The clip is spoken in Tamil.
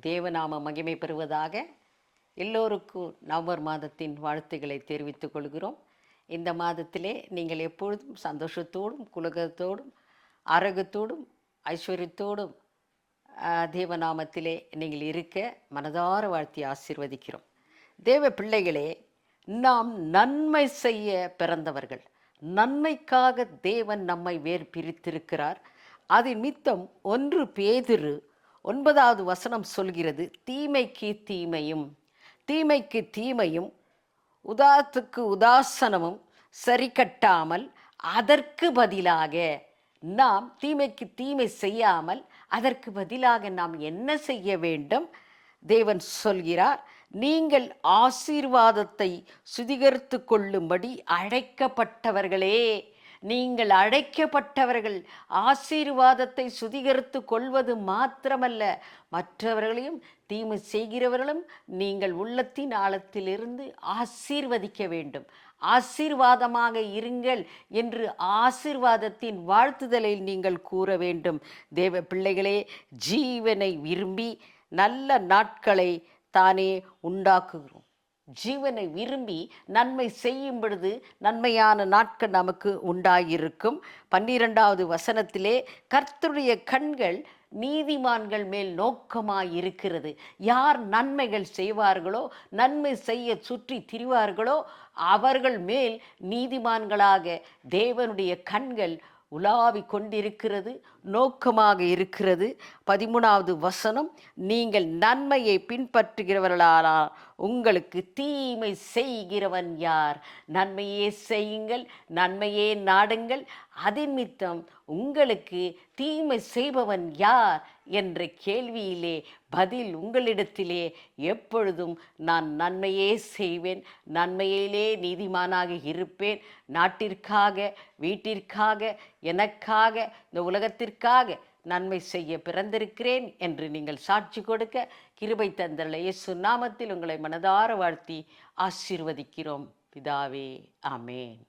தேவநாம மகிமை பெறுவதாக. எல்லோருக்கும் நவம்பர் மாதத்தின் வாழ்த்துக்களை தெரிவித்துக் கொள்கிறோம். இந்த மாதத்திலே நீங்கள் எப்பொழுதும் சந்தோஷத்தோடும் குலகத்தோடும் ஆரோக்கியத்தோடும் ஐஸ்வர்யத்தோடும் தேவநாமத்திலே நீங்கள் இருக்க மனதார வாழ்த்தி ஆசீர்வதிக்கிறோம். தேவ பிள்ளைகளே, நாம் நன்மை செய்ய பிறந்தவர்கள். நன்மைக்காக தேவன் நம்மை வேறு பிரித்திருக்கிறார். அதன் மித்தம் 1 பேதுரு 9 சொல்கிறது, தீமைக்கு தீமையும் தீமைக்கு தீமையும் உதாத்துக்கு உதாசனமும் சரி கட்டாமல் அதற்கு பதிலாக நாம் தீமைக்கு தீமை செய்யாமல் அதற்கு பதிலாக நாம் என்ன செய்ய வேண்டும்? தேவன் சொல்கிறார், நீங்கள் ஆசீர்வாதத்தை சுத்திகரித்து கொள்ளும்படி அழைக்கப்பட்டவர்களே. நீங்கள் அழைக்கப்பட்டவர்கள். ஆசீர்வாதத்தை சுத்திகரித்து கொள்வது மாத்திரமல்ல, மற்றவர்களையும் தீமை செய்கிறவர்களும் நீங்கள் உள்ளத்தின் ஆழத்திலிருந்து ஆசீர்வதிக்க வேண்டும். ஆசீர்வாதமாக இருங்கள் என்று ஆசீர்வாதத்தின் வாழ்த்துதலை நீங்கள் கூற வேண்டும். தேவ பிள்ளைகளே, ஜீவனை விரும்பி நல்ல நாட்களை தானே உண்டாக்குகிறோம். ஜீவனை விரும்பி நன்மை செய்யும் பொழுது நன்மையான நாட்கள் நமக்கு உண்டாயிருக்கும். 12 கர்த்தருடைய கண்கள் நீதிமான்கள் மேல் நோக்கமாயிருக்கிறது. யார் நன்மைகள் செய்வார்களோ, நன்மை செய்ய சுற்றி திரிவார்களோ, அவர்கள் மேல் நீதிமான்களாக தேவனுடைய கண்கள் உலாவி கொண்டிருக்கிறது, நோக்கமாக இருக்கிறது. 13 நீங்கள் நன்மையை பின்பற்றுகிறவர்களானால் உங்களுக்கு தீமை செய்கிறவன் யார்? நன்மையே செய்யுங்கள், நன்மையே நாடுங்கள், அதன் நிமித்தம் உங்களுக்கு தீமை செய்பவன் யார் என்ற கேள்வியிலே பதில் உங்களிடத்திலே எப்பொழுதும் நான் நன்மையே செய்வேன், நன்மையிலே நீதிமானாக இருப்பேன், நாட்டிற்காக, வீட்டிற்காக, எனக்காக, இந்த உலகத்திற்காக நன்மை செய்ய பிறந்திருக்கிறேன் என்று நீங்கள் சாட்சி கொடுக்க கிருபை தந்தருள இயேசு நாமத்தில் உங்களை மனதார வாழ்த்தி ஆசீர்வதிக்கிறோம் பிதாவே. ஆமேன்.